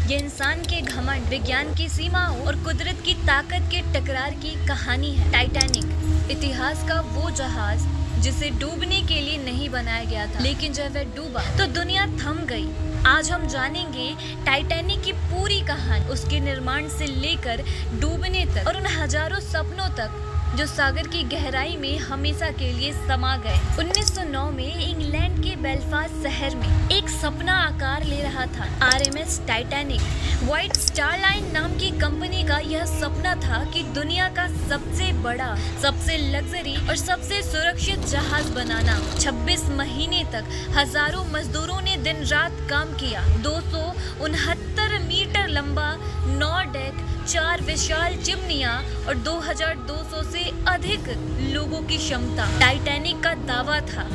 ये इंसान के घमंड, विज्ञान की सीमाओं और कुदरत की ताकत के टकरार की कहानी है। टाइटैनिक इतिहास का वो जहाज जिसे डूबने के लिए नहीं बनाया गया था, लेकिन जब वह डूबा तो दुनिया थम गई। आज हम जानेंगे टाइटैनिक की पूरी कहानी, उसके निर्माण से लेकर डूबने तक और उन हजारों सपनों तक जो सागर की गहराई में हमेशा के लिए समा गए। 1909 में इंग्लैंड के बेलफास्ट शहर में एक सपना आकार ले रहा था। RMS Titanic white star line नाम की कंपनी का यह सपना था कि दुनिया का सबसे बड़ा, सबसे लग्जरी और सबसे सुरक्षित जहाज बनाना। 26 महीने तक हजारों मजदूरों ने दिन रात काम किया। 269 मीटर लंबा 9 डेक, 4 विशाल चिमनियां और 2200 से अधिक लोगों की क्षमता। टाइटैनिक का दावा था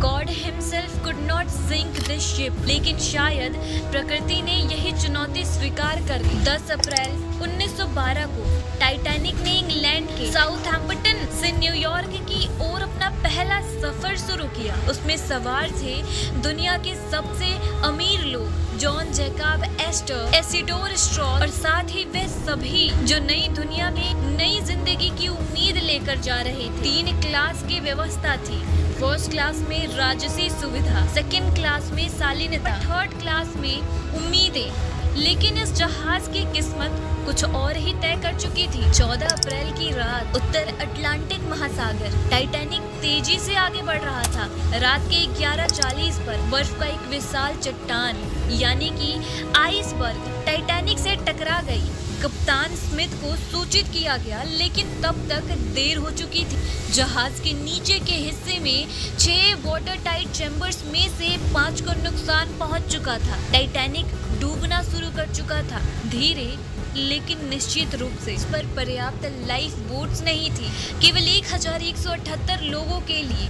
God himself could not sink this ship, लेकिन शायद प्रकृति ने यही चुनौती स्वीकार कर ली। 10 अप्रैल 1912 को टाइटैनिक ने इंग्लैंड के साउथहैम्पटन से न्यूयॉर्क की ओर अपना पहला सफर शुरू किया। उसमें सवार थे दुनिया के सबसे अमीर लोग, जॉन जैकब एस्टर, एसिडोर स्ट्रॉ और साथ ही वे सभी जो नई दुनिया में नई जिंदगी की उम्मीद लेकर जा रहे थे। 3 क्लास की व्यवस्था थी। फर्स्ट क्लास में राजसी सुविधा, सेकंड क्लास में शालीनता, थर्ड क्लास में उम्मीदें। लेकिन इस जहाज की किस्मत कुछ और ही तय कर चुकी थी। 14 अप्रैल की रात, उत्तर अटलांटिक महासागर, टाइटैनिक तेजी से आगे बढ़ रहा था। रात के 11:40 पर बर्फ का एक विशाल चट्टान यानी कि आइसबर्ग टाइटैनिक से टकरा गई। कप्तान स्मिथ को सूचित किया गया, लेकिन तब तक देर हो चुकी थी। जहाज के नीचे के हिस्से में 6 वाटर टाइट चैम्बर्स में से 5 को नुकसान पहुंच चुका था। टाइटैनिक डूबना शुरू कर चुका था, धीरे लेकिन निश्चित रूप से। इस पर पर्याप्त लाइफ बोट्स नहीं थी, केवल 1178 लोगों के लिए,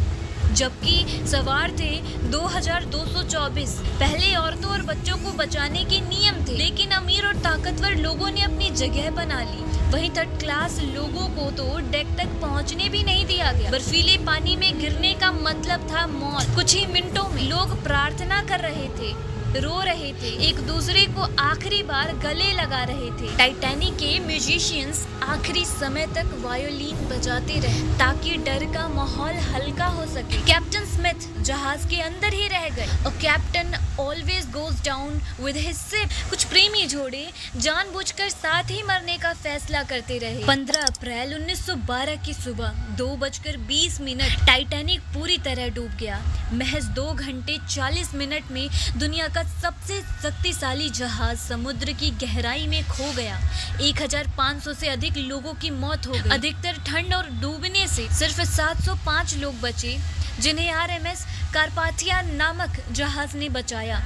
जबकि सवार थे 2224। पहले औरतों और बच्चों को बचाने के नियम थे, लेकिन अमीर और ताकतवर लोगों ने अपनी जगह बना ली। वहीं थर्ड क्लास लोगों को तो डेक तक पहुंचने भी नहीं दिया गया। बर्फीले पानी में गिरने का मतलब था मौत। कुछ ही मिनटों में लोग प्रार्थना कर रहे थे, रो रहे थे, एक दूसरे को आखिरी बार गले लगा रहे थे। टाइटैनिक के म्यूजिशियंस आखिरी समय तक वायोलिन बजाते रहे ताकि डर का माहौल हल्का हो सके। कैप्टन स्मिथ जहाज के अंदर ही रह गए और captain always goes down with his ship. कुछ प्रेमी जोड़े जानबूझकर साथ ही मरने का फैसला करते रहे। 15 अप्रैल 1912 की सुबह 2:20 टाइटैनिक पूरी तरह डूब गया। महज 2 घंटे 40 मिनट में दुनिया का सबसे शक्तिशाली जहाज समुद्र की गहराई में खो गया। 1500 से अधिक लोगों की मौत हो गई। अधिकतर ठंड और डूबने से सिर्फ 705 लोग बचे, जिन्हें आरएमएस कार्पाथिया नामक जहाज ने बचाया।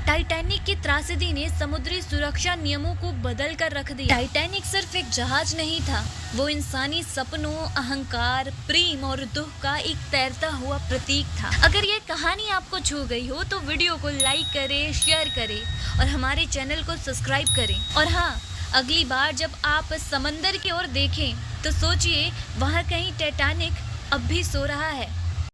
टाइटैनिक की त्रासदी ने समुद्री सुरक्षा नियमों को बदल कर रख दिया। टाइटैनिक सिर्फ एक जहाज नहीं था, वो इंसानी सपनों, अहंकार, प्रेम और दुख का एक तैरता हुआ प्रतीक था। अगर ये कहानी आपको छू गई हो तो वीडियो को लाइक करें, शेयर करें और हमारे चैनल को सब्सक्राइब करें। और हाँ, अगली बार जब आप समंदर की ओर देखें तो सोचिए वहाँ कहीं टाइटैनिक अब भी सो रहा है।